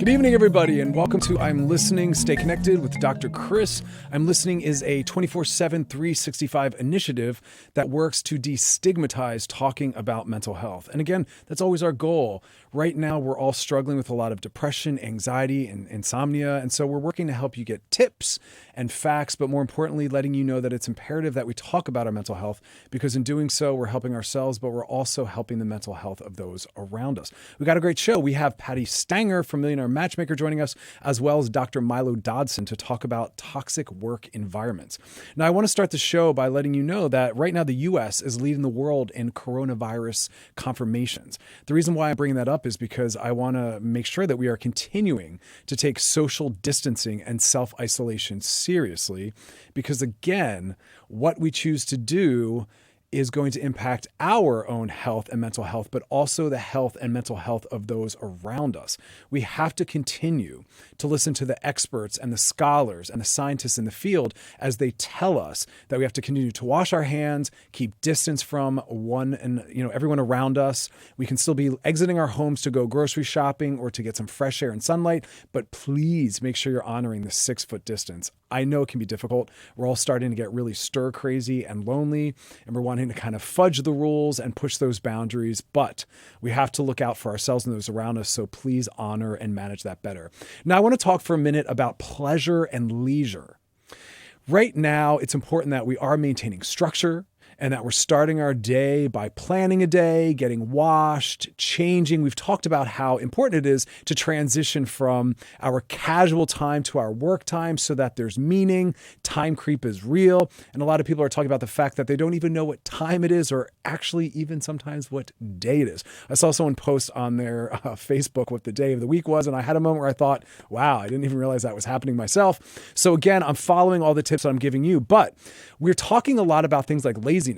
Good evening, everybody, and welcome to I'm Listening. Stay connected with Dr. Chris. I'm Listening is a 24/7, 365 initiative that works to destigmatize talking about mental health. And again, that's always our goal. Right now, we're all struggling with a lot of depression, anxiety, and insomnia. And so we're working to help you get tips and facts, but more importantly, letting you know that it's imperative that we talk about our mental health, because in doing so, we're helping ourselves, but we're also helping the mental health of those around us. We got a great show. We have Patti Stanger from Millionaire Matchmaker joining us, as well as Dr. Milo Dodson to talk about toxic work environments. Now, I want to start the show by letting you know that right now the U.S. is leading the world in coronavirus confirmations. The reason why I'm bringing that up is because I want to make sure that we are continuing to take social distancing and self-isolation seriously, because again, what we choose to do is going to impact our own health and mental health, but also the health and mental health of those around us. We have to continue to listen to the experts and the scholars and the scientists in the field as they tell us that we have to continue to wash our hands, keep distance from everyone around us. We can still be exiting our homes to go grocery shopping or to get some fresh air and sunlight, but please make sure you're honoring the 6-foot distance. I know it can be difficult. We're all starting to get really stir crazy and lonely, and we're wanting to kind of fudge the rules and push those boundaries, but we have to look out for ourselves and those around us. So please honor and manage that better. Now, I want to talk for a minute about pleasure and leisure. Right now, it's important that we are maintaining structure and that we're starting our day by planning a day, getting washed, changing. We've talked about how important it is to transition from our casual time to our work time so that there's meaning. Time creep is real. And a lot of people are talking about the fact that they don't even know what time it is, or actually even sometimes what day it is. I saw someone post on their Facebook what the day of the week was, and I had a moment where I thought, wow, I didn't even realize that was happening myself. So again, I'm following all the tips that I'm giving you, but we're talking a lot about things like laziness.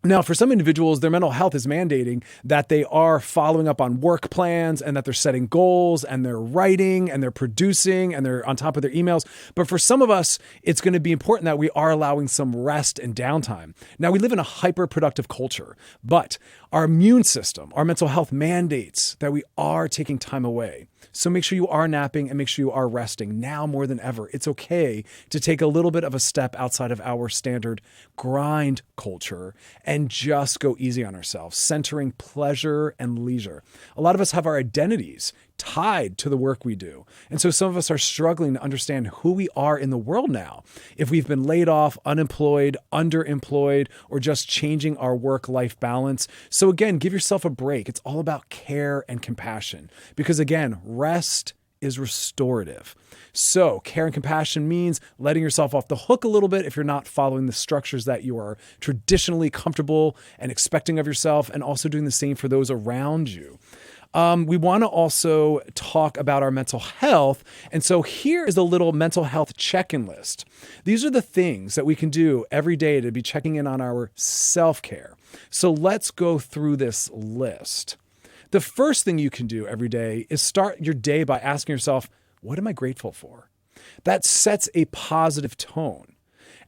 Now, for some individuals, their mental health is mandating that they are following up on work plans and that they're setting goals and they're writing and they're producing and they're on top of their emails. But for some of us, it's going to be important that we are allowing some rest and downtime. Now, we live in a hyper-productive culture, but our immune system, our mental health mandates that we are taking time away. So make sure you are napping and make sure you are resting now more than ever. It's okay to take a little bit of a step outside of our standard grind culture and just go easy on ourselves, centering pleasure and leisure. A lot of us have our identities tied to the work we do. And so some of us are struggling to understand who we are in the world now. If we've been laid off, unemployed, underemployed, or just changing our work-life balance. So again, give yourself a break. It's all about care and compassion. Because again, rest is restorative. So care and compassion means letting yourself off the hook a little bit if you're not following the structures that you are traditionally comfortable and expecting of yourself, and also doing the same for those around you. We want to also talk about our mental health. And so here is a little mental health check-in list. These are the things that we can do every day to be checking in on our self-care. So let's go through this list. The first thing you can do every day is start your day by asking yourself, what am I grateful for? That sets a positive tone,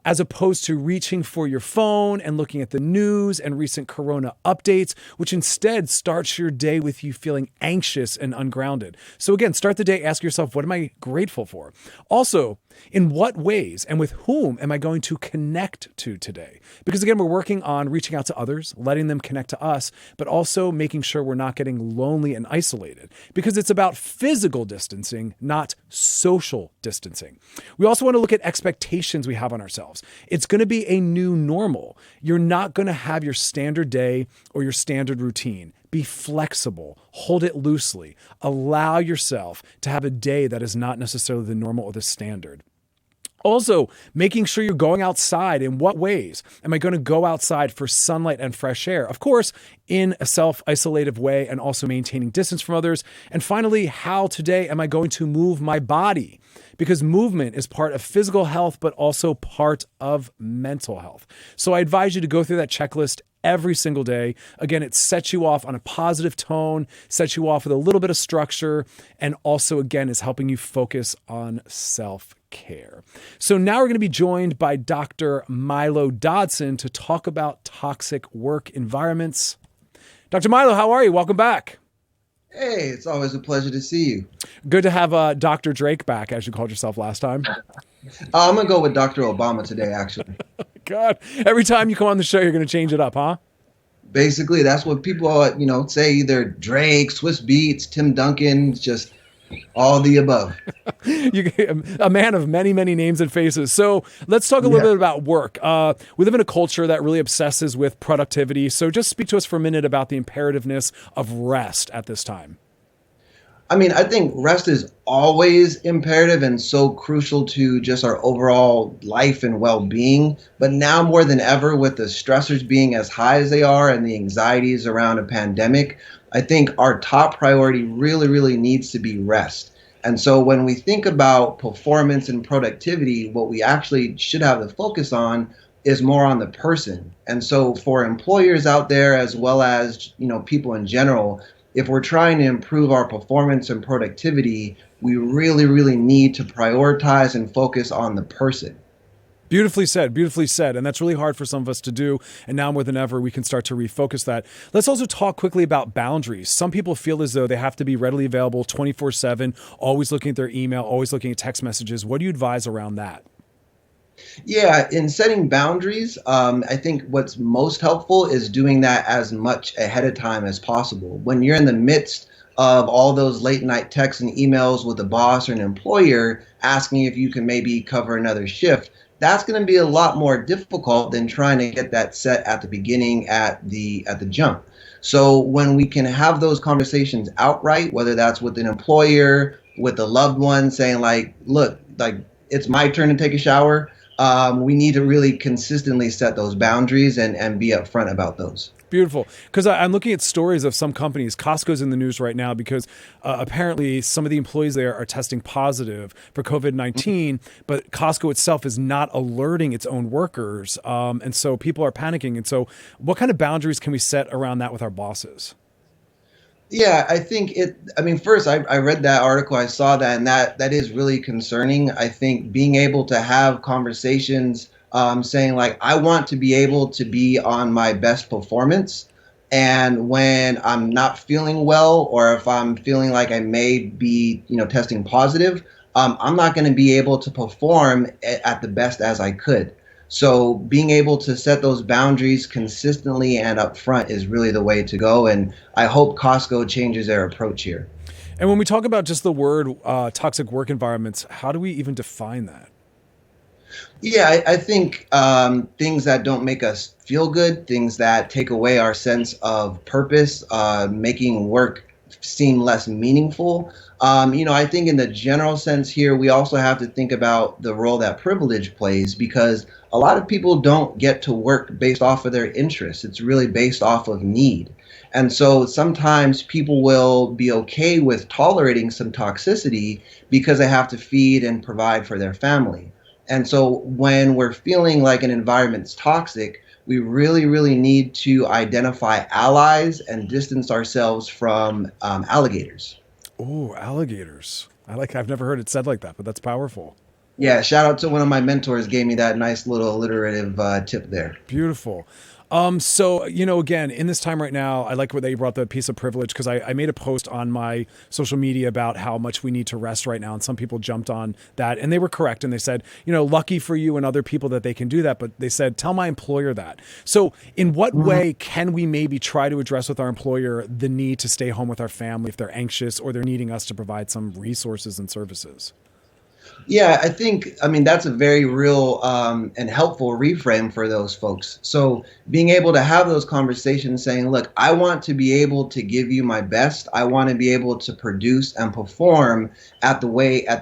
as opposed to reaching for your phone and looking at the news and recent corona updates, which instead starts your day with you feeling anxious and ungrounded. So again, start the day, ask yourself, what am I grateful for? Also, in what ways and with whom am I going to connect to today? Because again, we're working on reaching out to others, letting them connect to us, but also making sure we're not getting lonely and isolated, because it's about physical distancing, not social distancing. We also want to look at expectations we have on ourselves. It's going to be a new normal. You're not going to have your standard day or your standard routine. Be flexible, hold it loosely, allow yourself to have a day that is not necessarily the normal or the standard. Also, making sure you're going outside. In what ways am I going to go outside for sunlight and fresh air? Of course, in a self-isolative way, and also maintaining distance from others. And finally, how today am I going to move my body? Because movement is part of physical health, but also part of mental health. So I advise you to go through that checklist every single day. Again, it sets you off on a positive tone, sets you off with a little bit of structure, and also, again, is helping you focus on self-care. So now we're going to be joined by Dr. Milo Dodson to talk about toxic work environments. Dr. Milo, how are you? Welcome back. Hey, it's always a pleasure to see you. Good to have Dr. Drake back, as you called yourself last time. I'm gonna go with Dr. Obama today, actually. God, every time you come on the show, you're going to change it up, huh? Basically, that's what people, say either Drake, Swiss Beats, Tim Duncan, just all the above. You, a man of many, many names and faces. So let's talk a little Yeah. bit about work. We live in a culture that really obsesses with productivity. So just speak to us for a minute about the imperativeness of rest at this time. I mean, I think rest is always imperative and so crucial to just our overall life and well-being. But now more than ever, with the stressors being as high as they are and the anxieties around a pandemic, I think our top priority really, really needs to be rest. And so when we think about performance and productivity, what we actually should have the focus on is more on the person. And so for employers out there, as well as, people in general, if we're trying to improve our performance and productivity, we really, really need to prioritize and focus on the person. Beautifully said, beautifully said. And that's really hard for some of us to do. And now more than ever, we can start to refocus that. Let's also talk quickly about boundaries. Some people feel as though they have to be readily available 24/7, always looking at their email, always looking at text messages. What do you advise around that? Yeah, in setting boundaries, I think what's most helpful is doing that as much ahead of time as possible. When you're in the midst of all those late night texts and emails with a boss or an employer asking if you can maybe cover another shift, that's going to be a lot more difficult than trying to get that set at the beginning at the jump. So when we can have those conversations outright, whether that's with an employer, with a loved one, saying like, "Look, like it's my turn to take a shower." We need to really consistently set those boundaries and be upfront about those. Beautiful. Because I'm looking at stories of some companies. Costco's in the news right now because apparently some of the employees there are testing positive for COVID 19, but Costco itself is not alerting its own workers. And so people are panicking. And so, what kind of boundaries can we set around that with our bosses? Yeah, I think I mean, first, I read that article, I saw that, and that is really concerning. I think being able to have conversations saying, like, I want to be able to be on my best performance. And when I'm not feeling well, or if I'm feeling like I may be, testing positive, I'm not going to be able to perform at the best as I could. So being able to set those boundaries consistently and upfront is really the way to go. And I hope Costco changes their approach here. And when we talk about just the word toxic work environments, how do we even define that? Yeah, I think things that don't make us feel good, things that take away our sense of purpose, making work seem less meaningful. I think in the general sense here, we also have to think about the role that privilege plays because a lot of people don't get to work based off of their interests. It's really based off of need. And so sometimes people will be okay with tolerating some toxicity because they have to feed and provide for their family. And so when we're feeling like an environment's toxic, we really, really need to identify allies and distance ourselves from alligators. Oh, alligators. I've never heard it said like that, but that's powerful. Yeah, shout out to one of my mentors gave me that nice little alliterative tip there. Beautiful. So, again, in this time right now, I like what they brought the piece of privilege because I made a post on my social media about how much we need to rest right now. And some people jumped on that and they were correct. And they said, lucky for you and other people that they can do that. But they said, tell my employer that. So in what way can we maybe try to address with our employer the need to stay home with our family if they're anxious or they're needing us to provide some resources and services? Yeah, I mean, that's a very real and helpful reframe for those folks. So being able to have those conversations saying, look, I want to be able to give you my best. I want to be able to produce and perform at the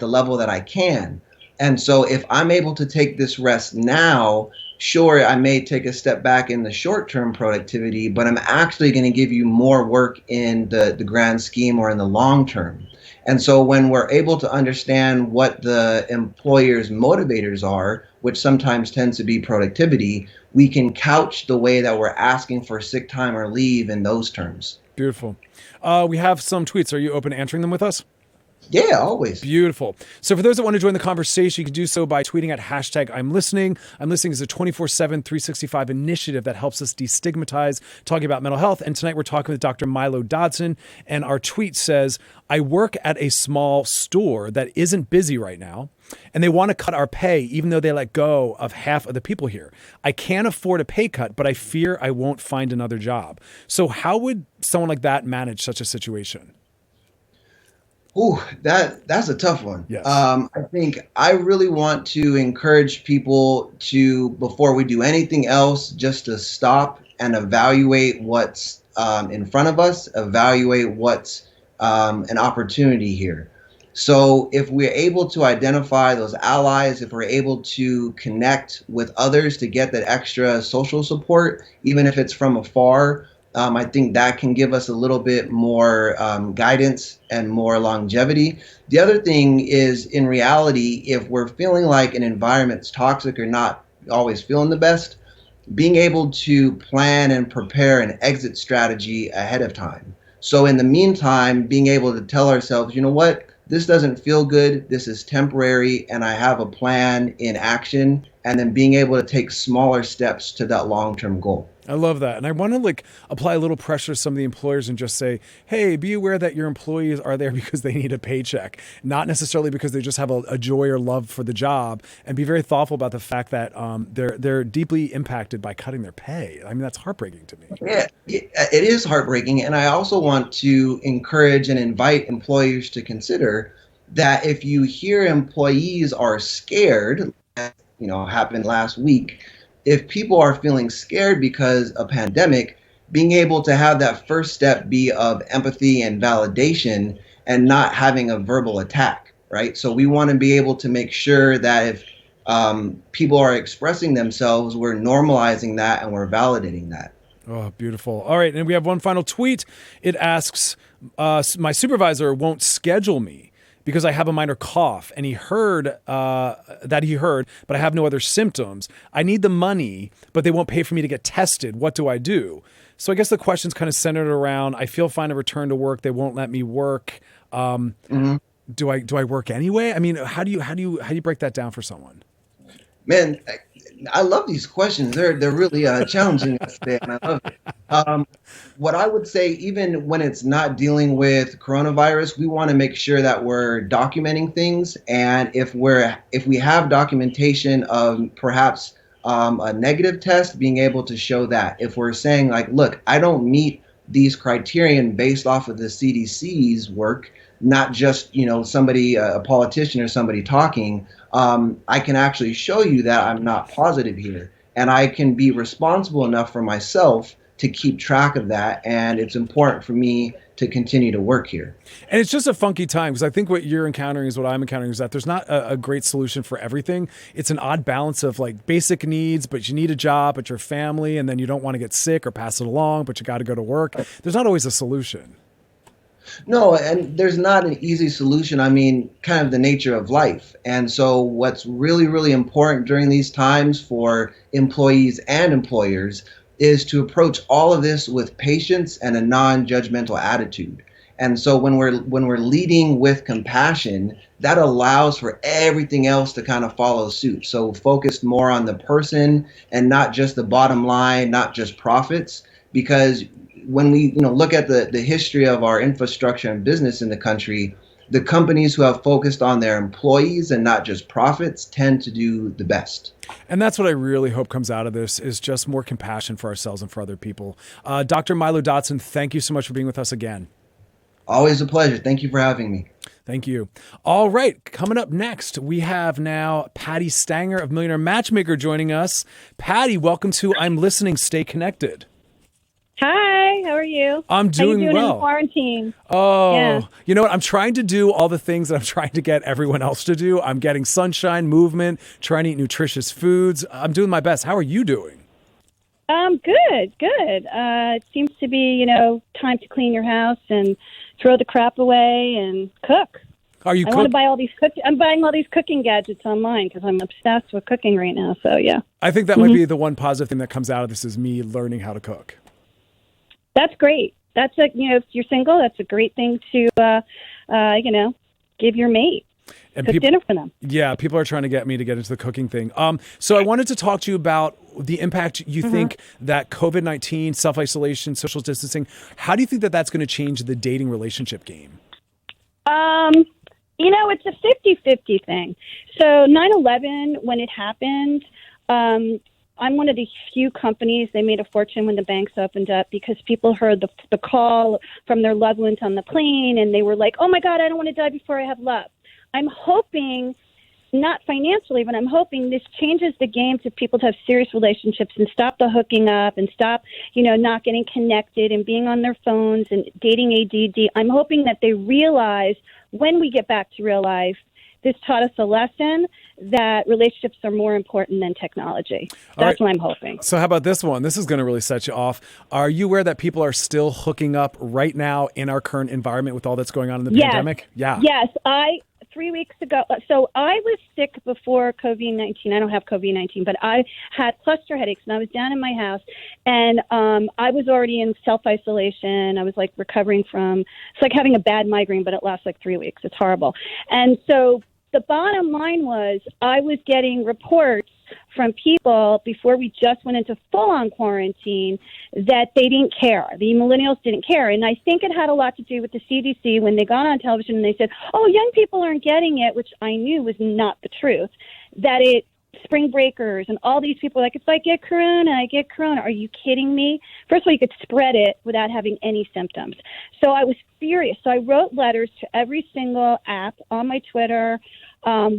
level that I can. And so if I'm able to take this rest now, sure, I may take a step back in the short term productivity, but I'm actually going to give you more work in the grand scheme or in the long term. And so when we're able to understand what the employer's motivators are, which sometimes tends to be productivity, we can couch the way that we're asking for sick time or leave in those terms. Beautiful. We have some tweets. Are you open to answering them with us? Yeah, always. Beautiful. So for those that want to join the conversation, you can do so by tweeting at hashtag I'm listening. I'm listening is a 24/7, 365 initiative that helps us destigmatize talking about mental health. And tonight we're talking with Dr. Milo Dodson. And our tweet says, I work at a small store that isn't busy right now, and they want to cut our pay even though they let go of half of the people here. I can't afford a pay cut, but I fear I won't find another job. So how would someone like that manage such a situation? Ooh, that's a tough one. Yes. I think I really want to encourage people to, before we do anything else, just to stop and evaluate what's in front of us, evaluate what's an opportunity here. So if we're able to identify those allies, if we're able to connect with others to get that extra social support, even if it's from afar, I think that can give us a little bit more guidance and more longevity. The other thing is, in reality, if we're feeling like an environment's toxic or not always feeling the best, being able to plan and prepare an exit strategy ahead of time. So in the meantime, being able to tell ourselves, you know what, this doesn't feel good, this is temporary, and I have a plan in action, and then being able to take smaller steps to that long-term goal. I love that. And I want to apply a little pressure to some of the employers and just say, hey, be aware that your employees are there because they need a paycheck, not necessarily because they just have a joy or love for the job, and be very thoughtful about the fact that they're deeply impacted by cutting their pay. I mean, that's heartbreaking to me. Yeah, it is heartbreaking. And I also want to encourage and invite employers to consider that if you hear employees are scared, happened last week, if people are feeling scared because of pandemic, being able to have that first step be of empathy and validation and not having a verbal attack, right? So we want to be able to make sure that if people are expressing themselves, we're normalizing that and we're validating that. Oh, beautiful. All right. And we have one final tweet. It asks, my supervisor won't schedule me because I have a minor cough, and he heard, but I have no other symptoms. I need the money, but they won't pay for me to get tested. What do I do? So I guess the question's kind of centered around, I feel fine to return to work. They won't let me work. Do I work anyway? I mean, how do you break that down for someone? Man, I love these questions. They're really challenging us today, and I love it. What I would say, even when it's not dealing with coronavirus, we want to make sure that we're documenting things. And if we have documentation of perhaps a negative test, being able to show that. If we're saying like, look, I don't meet these criterion based off of the CDC's work, not just somebody, a politician or somebody talking. I can actually show you that I'm not positive here, and I can be responsible enough for myself to keep track of that. And it's important for me to continue to work here. And it's just a funky time, because I think what you're encountering is what I'm encountering, is that there's not a great solution for everything. It's an odd balance of like basic needs, but you need a job, but your family, and then you don't want to get sick or pass it along, but you got to go to work. There's not always a solution. No, and there's not an easy solution. I mean, kind of the nature of life. And so what's really, really important during these times for employees and employers is to approach all of this with patience and a non-judgmental attitude. And so when we're leading with compassion, that allows for everything else to kind of follow suit. So focused more on the person and not just the bottom line, not just profits, because when we look at the history of our infrastructure and business in the country, the companies who have focused on their employees and not just profits tend to do the best. And that's what I really hope comes out of this, is just more compassion for ourselves and for other people. Dr. Milo Dodson, thank you so much for being with us again. Always a pleasure. Thank you for having me. Thank you. All right. Coming up next, we have now Patti Stanger of Millionaire Matchmaker joining us. Patti, welcome to I'm Listening. Stay connected. Hi, how are you? I'm doing how you doing well. In quarantine? Oh, yeah. You know what? I'm trying to do all the things that I'm trying to get everyone else to do. I'm getting sunshine, movement, trying to eat nutritious foods. I'm doing my best. How are you doing? Good. It seems to be, time to clean your house and throw the crap away and cook. Are you? I want to buy all these I'm buying all these cooking gadgets online because I'm obsessed with cooking right now. So yeah. I think that might be the one positive thing that comes out of this, is me learning how to cook. That's great. That's if you're single, that's a great thing to, give your mate. And Cook dinner for them. Yeah, people are trying to get me to get into the cooking thing. So I wanted to talk to you about the impact you think that COVID-19, self-isolation, social distancing, how do you think that that's going to change the dating relationship game? It's a 50-50 thing. So 9/11, when it happened, I'm one of the few companies, they made a fortune when the banks opened up because people heard the call from their loved ones on the plane, and they were like, oh, my God, I don't want to die before I have love. I'm hoping, not financially, but I'm hoping this changes the game to people to have serious relationships and stop the hooking up and stop, not getting connected and being on their phones and dating ADD. I'm hoping that they realize when we get back to real life, this taught us a lesson that relationships are more important than technology. That's what I'm hoping. So how about this one? This is going to really set you off. Are you aware that people are still hooking up right now in our current environment with all that's going on in the pandemic? Yeah. Yes. 3 weeks ago, so I was sick before COVID-19. I don't have COVID-19, but I had cluster headaches, and I was down in my house, and I was already in self-isolation. I was like recovering from, it's like having a bad migraine, but it lasts like 3 weeks. It's horrible. And so the bottom line was I was getting reports from people before we just went into full-on quarantine that they didn't care. The millennials didn't care. And I think it had a lot to do with the CDC when they got on television and they said, oh, young people aren't getting it, which I knew was not the truth, that spring breakers and all these people were like, if I get corona, I get corona. Are you kidding me? First of all, you could spread it without having any symptoms. So I was furious. So I wrote letters to every single app on my Twitter.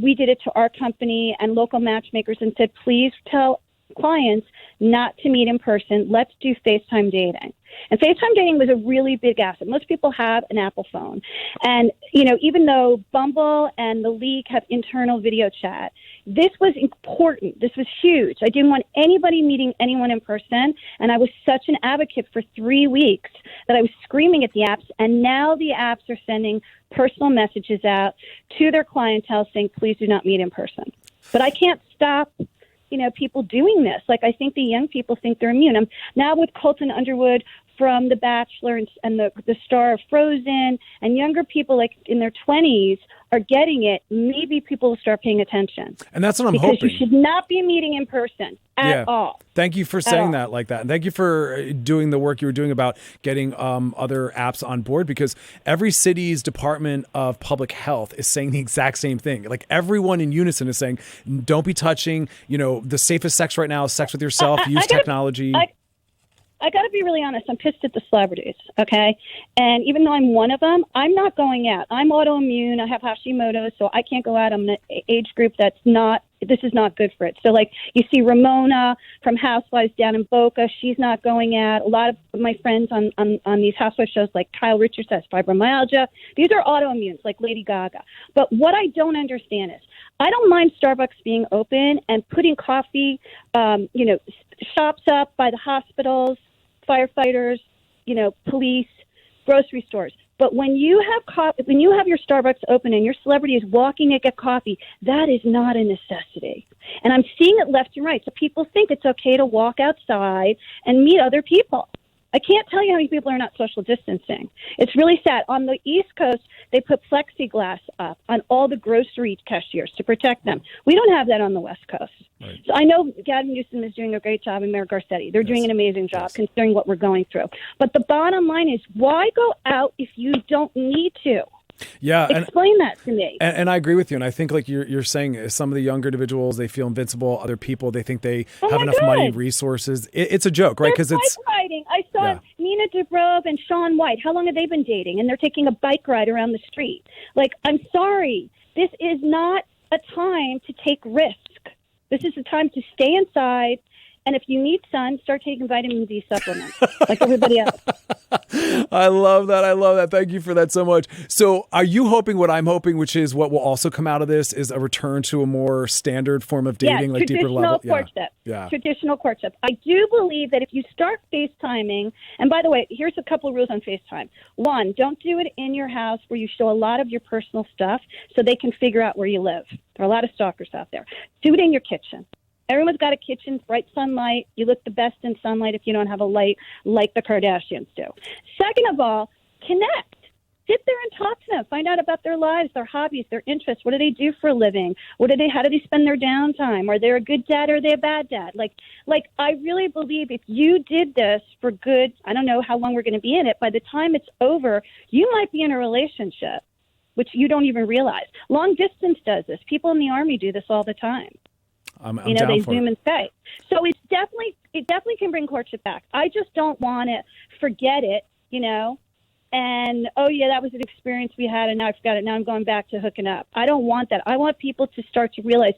We did it to our company and local matchmakers and said, please tell clients not to meet in person. Let's do FaceTime dating. And FaceTime dating was a really big asset. Most people have an Apple phone. And, even though Bumble and the League have internal video chat, this was important. This was huge. I didn't want anybody meeting anyone in person. And I was such an advocate for 3 weeks that I was screaming at the apps. And now the apps are sending personal messages out to their clientele saying, please do not meet in person. But I can't stop people doing this. Like, I think the young people think they're immune. I'm now with Colton Underwood from The Bachelor and the star of Frozen, and younger people like in their 20s are getting it. Maybe people will start paying attention. And that's what I'm hoping. Because you should not be meeting in person at all. Thank you for saying that like that. And thank you for doing the work you were doing about getting other apps on board, because every city's Department of Public Health is saying the exact same thing. Like, everyone in unison is saying, don't be touching, the safest sex right now is sex with yourself, use technology. I got to be really honest. I'm pissed at the celebrities, okay? And even though I'm one of them, I'm not going out. I'm autoimmune. I have Hashimoto's, so I can't go out. I'm in an age group this is not good for it. So, like, you see Ramona from Housewives down in Boca. She's not going out. A lot of my friends on these Housewives shows, like Kyle Richards, has fibromyalgia. These are autoimmunes, like Lady Gaga. But what I don't understand is, I don't mind Starbucks being open and putting coffee, shops up by the hospitals, firefighters, police, grocery stores. But when you have your Starbucks open and your celebrity is walking to get coffee, that is not a necessity. And I'm seeing it left and right. So people think it's okay to walk outside and meet other people. I can't tell you how many people are not social distancing. It's really sad. On the East Coast, they put plexiglass up on all the grocery cashiers to protect them. We don't have that on the West Coast. Right. So I know Gavin Newsom is doing a great job, and Mayor Garcetti. They're doing an amazing job considering what we're going through. But the bottom line is, why go out if you don't need to? Yeah, explain that to me. And I agree with you. And I think, like you're saying, some of the younger individuals, they feel invincible. Other people, they think they have enough money and resources. It's a joke, right? Because it's bike riding. I saw Nina Dobrev and Shaun White. How long have they been dating? And they're taking a bike ride around the street. Like, I'm sorry, this is not a time to take risk. This is a time to stay inside. And if you need sun, start taking vitamin D supplements like everybody else. I love that. Thank you for that so much. So are you hoping what I'm hoping, which is what will also come out of this, is a return to a more standard form of dating, like deeper level? Traditional courtship. I do believe that if you start FaceTiming, and by the way, here's a couple of rules on FaceTime. One, don't do it in your house where you show a lot of your personal stuff so they can figure out where you live. There are a lot of stalkers out there. Do it in your kitchen. Everyone's got a kitchen, bright sunlight. You look the best in sunlight if you don't have a light like the Kardashians do. Second of all, connect. sit there and talk to them. Find out about their lives, their hobbies, their interests. What do they do for a living? How do they spend their downtime? Are they a good dad or are they a bad dad? Like I really believe if you did this for good, I don't know how long we're going to be in it. By the time it's over, you might be in a relationship, which you don't even realize. Long distance does this. People in the Army do this all the time. I'm they down for Zoom it. and Skype. So it definitely can bring courtship back. I just don't want to forget it, and, oh, yeah, that was an experience we had, and now I forgot it. Now I'm going back to hooking up. I don't want that. I want people to start to realize,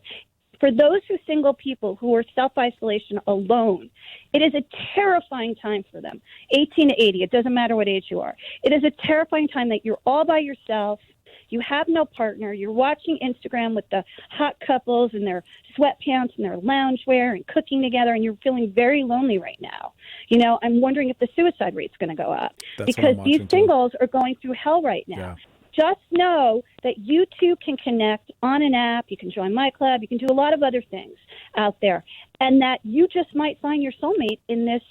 for those single people who are self-isolation alone, it is a terrifying time for them. 18 to 80, it doesn't matter what age you are. It is a terrifying time that you're all by yourself. You have no partner. You're watching Instagram with the hot couples in their sweatpants and their loungewear and cooking together, and you're feeling very lonely right now. I'm wondering if the suicide rate's going to go up. That's because these singles are going through hell right now. Yeah. Just know that you two can connect on an app. You can join my club. You can do a lot of other things out there. And that you just might find your soulmate in this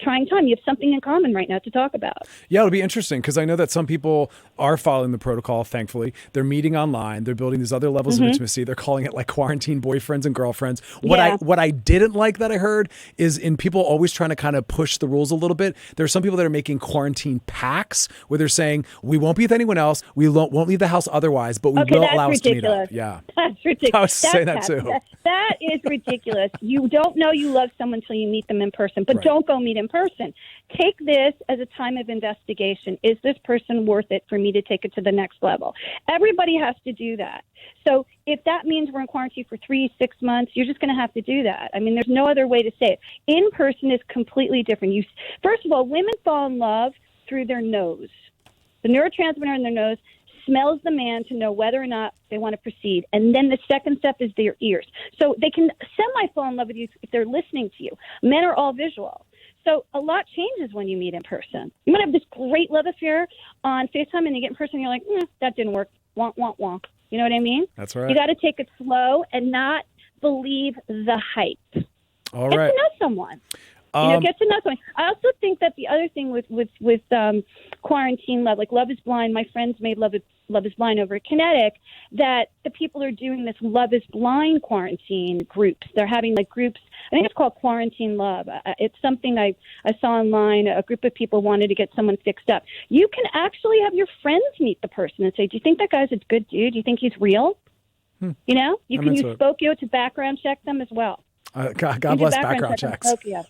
trying time. You have something in common right now to talk about. Yeah, it'll be interesting because I know that some people are following the protocol, thankfully. They're meeting online. They're building these other levels of intimacy. They're calling it like quarantine boyfriends and girlfriends. What I didn't like that I heard is in people always trying to kind of push the rules a little bit. There are some people that are making quarantine pacts where they're saying, we won't be with anyone else. We won't leave the house otherwise, but we will allow us to meet up. Yeah. That's ridiculous. I was saying that too. That is ridiculous. You don't know you love someone until you meet them in person, but don't go meet in person. Take this as a time of investigation. Is this person worth it for me to take it to the next level? Everybody has to do that. So if that means we're in quarantine for 3-6 months, you're just going to have to do that. I mean, there's no other way to say it. In person is completely different. First of all, women fall in love through their nose. The neurotransmitter in their nose smells the man to know whether or not they want to proceed. And then the second step is their ears. So they can semi-fall in love with you if they're listening to you. Men are all visual. So a lot changes when you meet in person. You might have this great love affair on FaceTime, and you get in person, and you're like, that didn't work. Wonk, wonk, wonk. You know what I mean? That's right. You got to take it slow and not believe the hype. All Get right. to know someone. Get to know someone. I also think that the other thing with quarantine love, like Love is Blind, my friends made Love is Blind over at Kinetic, that the people are doing this Love is Blind quarantine groups. They're having like groups. I think it's called Quarantine Love. It's something I saw online. A group of people wanted to get someone fixed up. You can actually have your friends meet the person and say, do you think that guy's a good dude? Do you think he's real? You can use Spokio to background check them as well. God bless background checks. Yes,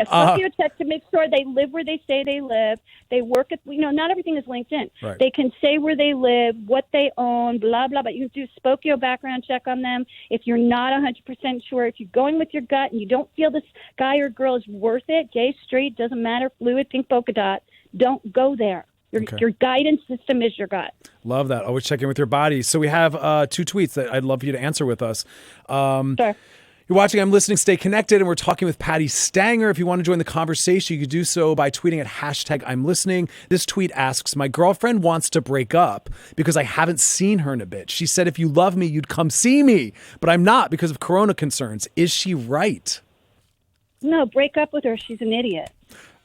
Spokio check to make sure they live where they say they live. They work at, not everything is LinkedIn. Right. They can say where they live, what they own, blah, blah, blah. You can do Spokio background check on them. If you're not 100% sure, if you're going with your gut and you don't feel this guy or girl is worth it, gay, straight, doesn't matter, fluid, pink polka dot, don't go there. Your guidance system is your gut. Love that. Always check in with your body. So we have 2 tweets that I'd love for you to answer with us. Sure. You're watching I'm Listening, Stay Connected, and we're talking with Patti Stanger. If you want to join the conversation, you can do so by tweeting at hashtag I'm Listening. This tweet asks, my girlfriend wants to break up because I haven't seen her in a bit. She said, if you love me, you'd come see me, but I'm not because of corona concerns. Is she right? No, break up with her. She's an idiot.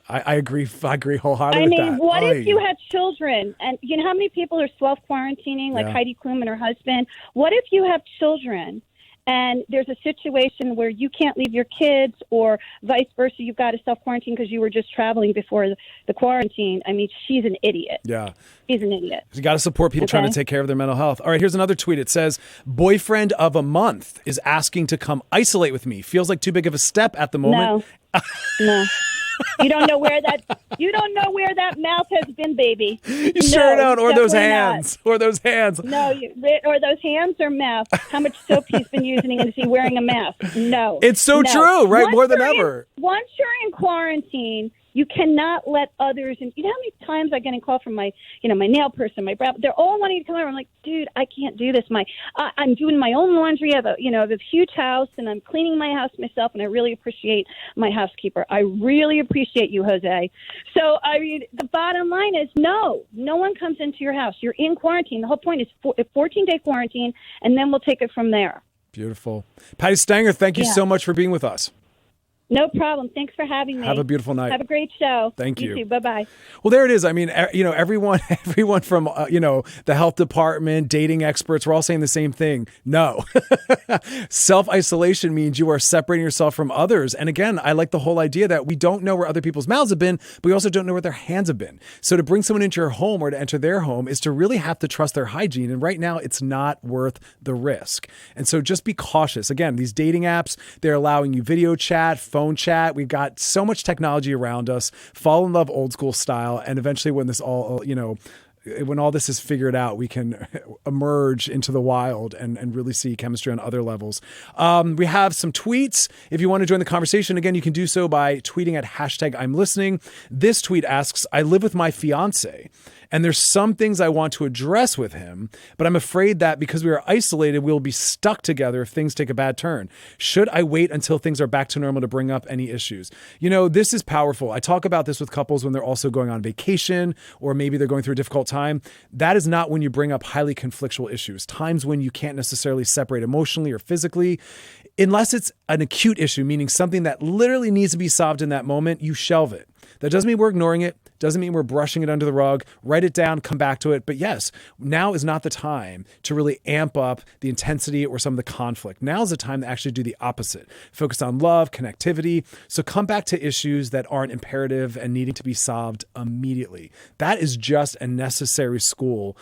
I agree wholeheartedly with that. I mean, what if you had children? And you know how many people are self-quarantining, like Heidi Klum and her husband? What if you have children and there's a situation where you can't leave your kids or vice versa, you've got to self-quarantine because you were just traveling before the quarantine? I mean, she's an idiot. Yeah. She's an idiot. You got to support people trying to take care of their mental health. All right, here's another tweet. It says, boyfriend of a month is asking to come isolate with me. Feels like too big of a step at the moment. No. You don't know where that mouth has been, baby. You sure don't. Or those hands. Not. Or those hands. No, or those hands or mouth. How much soap he's been using, and is he wearing a mask? No. It's so true, right? More than ever. Once you're in quarantine, you cannot let others. And you know how many times I get a call from my nail person, my brow. They're all wanting to come over. I'm like, dude, I can't do this. I'm doing my own laundry. I have a huge house, and I'm cleaning my house myself. And I really appreciate my housekeeper. I really appreciate you, Jose. So I mean, the bottom line is no one comes into your house. You're in quarantine. The whole point is a 14-day quarantine, and then we'll take it from there. Beautiful. Patti Stanger, thank you so much for being with us. No problem. Thanks for having me. Have a beautiful night. Have a great show. Thank you. You too. Bye-bye. Well, there it is. I mean, everyone from, the health department, dating experts, we're all saying the same thing. No. Self-isolation means you are separating yourself from others. And again, I like the whole idea that we don't know where other people's mouths have been, but we also don't know where their hands have been. So to bring someone into your home or to enter their home is to really have to trust their hygiene. And right now, it's not worth the risk. And so just be cautious. Again, these dating apps, they're allowing you video chat, phone chat. We've got so much technology around us. Fall in love old school style. And eventually when this all, when all this is figured out, we can emerge into the wild and really see chemistry on other levels. We have some tweets. If you want to join the conversation, again, you can do so by tweeting at #I'mListening. This tweet asks, I live with my fiance, and there's some things I want to address with him, but I'm afraid that because we are isolated, we'll be stuck together if things take a bad turn. Should I wait until things are back to normal to bring up any issues? This is powerful. I talk about this with couples when they're also going on vacation, or maybe they're going through a difficult time. That is not when you bring up highly conflictual issues, times when you can't necessarily separate emotionally or physically. Unless it's an acute issue, meaning something that literally needs to be solved in that moment, you shelve it. That doesn't mean we're ignoring it. Doesn't mean we're brushing it under the rug. Write it down, come back to it. But yes, now is not the time to really amp up the intensity or some of the conflict. Now is the time to actually do the opposite. Focus on love, connectivity. So come back to issues that aren't imperative and needing to be solved immediately. That is just a necessary tool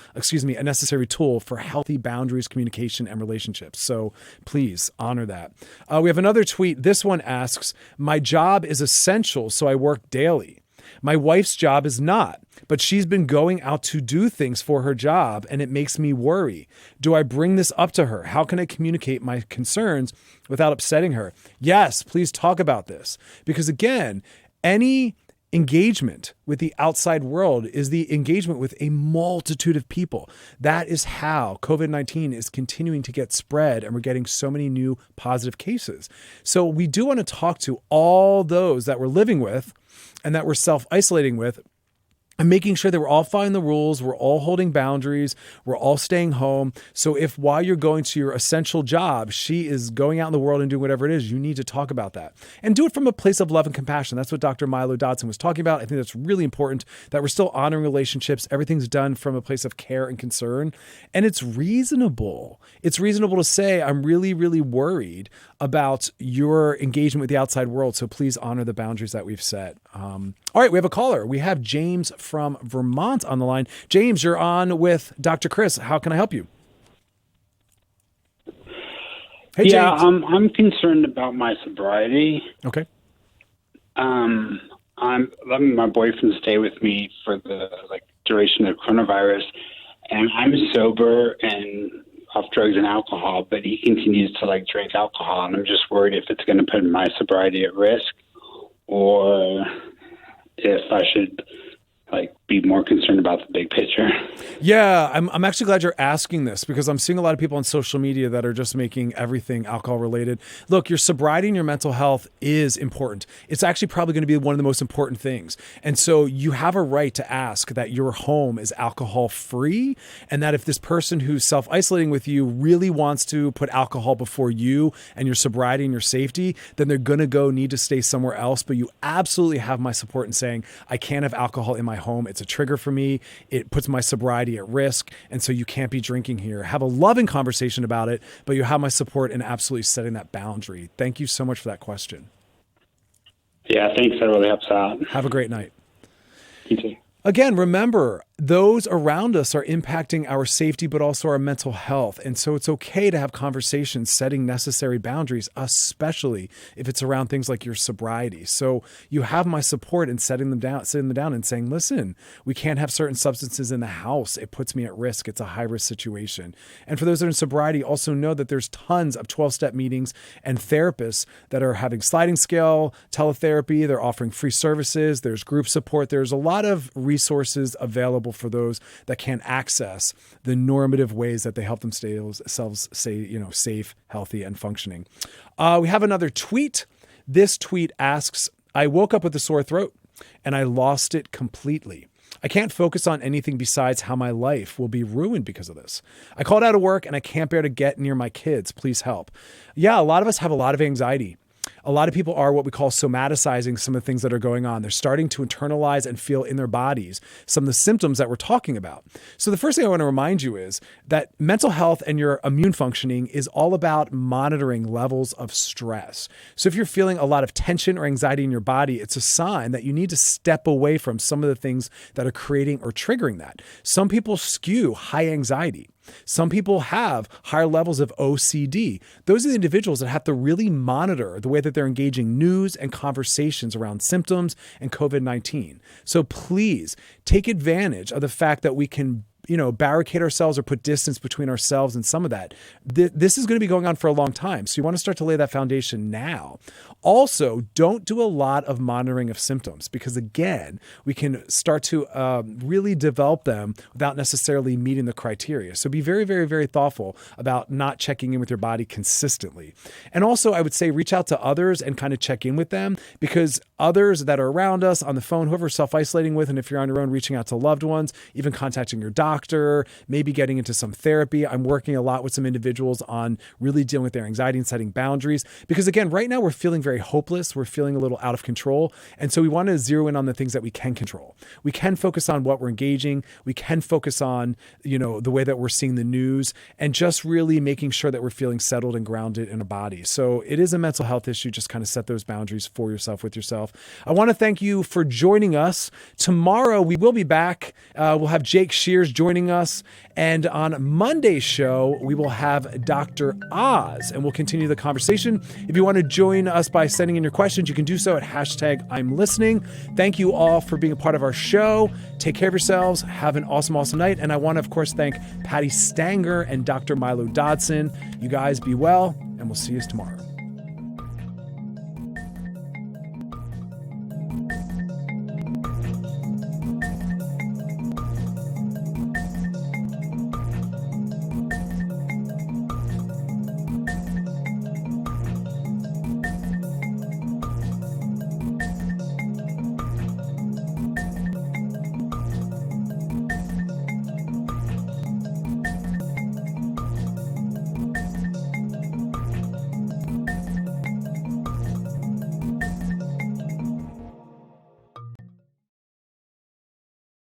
for healthy boundaries, communication, and relationships. So please honor that. We have another tweet. This one asks, my job is essential, so I work daily. My wife's job is not, but she's been going out to do things for her job, and it makes me worry. Do I bring this up to her? How can I communicate my concerns without upsetting her? Yes, please talk about this. Because again, any engagement with the outside world is the engagement with a multitude of people. That is how COVID-19 is continuing to get spread, and we're getting so many new positive cases. So we do want to talk to all those that we're living with and that we're self-isolating with, and making sure that we're all following the rules, we're all holding boundaries, we're all staying home. So if while you're going to your essential job, she is going out in the world and doing whatever it is, you need to talk about that. And do it from a place of love and compassion. That's what Dr. Milo Dodson was talking about. I think that's really important, that we're still honoring relationships. Everything's done from a place of care and concern. And it's reasonable. It's reasonable to say, I'm really, really worried about your engagement with the outside world. So please honor the boundaries that we've set. All right, we have a caller. We have James from Vermont on the line. James, you're on with Dr. Chris. How can I help you? Hey, yeah, James. I'm concerned about my sobriety. Okay. I'm letting my boyfriend stay with me for the duration of coronavirus, and I'm sober and off drugs and alcohol, but he continues to drink alcohol, and I'm just worried if it's going to put my sobriety at risk, or if I should be more concerned about the big picture. Yeah, I'm actually glad you're asking this, because I'm seeing a lot of people on social media that are just making everything alcohol related. Look, your sobriety and your mental health is important. It's actually probably going to be one of the most important things. And so you have a right to ask that your home is alcohol free, and that if this person who's self-isolating with you really wants to put alcohol before you and your sobriety and your safety, then they're going to need to stay somewhere else. But you absolutely have my support in saying, I can't have alcohol in my home. It's a trigger for me. It puts my sobriety at risk. And so you can't be drinking here. Have a loving conversation about it, but you have my support in absolutely setting that boundary. Thank you so much for that question. Yeah, thanks. That really helps out. Have a great night. You too. Again, remember, those around us are impacting our safety, but also our mental health. And so it's okay to have conversations, setting necessary boundaries, especially if it's around things like your sobriety. So you have my support in setting them down and saying, listen, we can't have certain substances in the house. It puts me at risk. It's a high risk situation. And for those that are in sobriety, also know that there's tons of 12-step meetings and therapists that are having sliding scale, teletherapy. They're offering free services. There's group support. There's a lot of resources available for those that can't access the normative ways that they help themselves stay, safe, healthy, and functioning. We have another tweet. This tweet asks, I woke up with a sore throat and I lost it completely. I can't focus on anything besides how my life will be ruined because of this. I called out of work and I can't bear to get near my kids. Please help. Yeah, a lot of us have a lot of anxiety. A lot of people are what we call somaticizing some of the things that are going on. They're starting to internalize and feel in their bodies some of the symptoms that we're talking about. So the first thing I want to remind you is that mental health and your immune functioning is all about monitoring levels of stress. So if you're feeling a lot of tension or anxiety in your body, it's a sign that you need to step away from some of the things that are creating or triggering that. Some people skew high anxiety. Some people have higher levels of OCD. Those are the individuals that have to really monitor the way that they're engaging news and conversations around symptoms and COVID-19. So please take advantage of the fact that we can barricade ourselves or put distance between ourselves and some of that. This is going to be going on for a long time. So you want to start to lay that foundation now. Also, don't do a lot of monitoring of symptoms because, again, we can start to really develop them without necessarily meeting the criteria. So be very, very, very thoughtful about not checking in with your body consistently. And also, I would say reach out to others and kind of check in with them, because others that are around us on the phone, whoever self-isolating with, and if you're on your own, reaching out to loved ones, even contacting your doctor, maybe getting into some therapy. I'm working a lot with some individuals on really dealing with their anxiety and setting boundaries, because again, right now we're feeling very hopeless. We're feeling a little out of control. And so we want to zero in on the things that we can control. We can focus on what we're engaging. We can focus on, the way that we're seeing the news, and just really making sure that we're feeling settled and grounded in our body. So it is a mental health issue. Just kind of set those boundaries for yourself with yourself. I want to thank you for joining us. Tomorrow we will be back. We'll have Jake Shears joining us. And on Monday's show, we will have Dr. Oz, and we'll continue the conversation. If you want to join us by sending in your questions, you can do so at #I'mListening. Thank you all for being a part of our show. Take care of yourselves. Have an awesome, awesome night. And I want to, of course, thank Patti Stanger and Dr. Milo Dodson. You guys be well, and we'll see you tomorrow.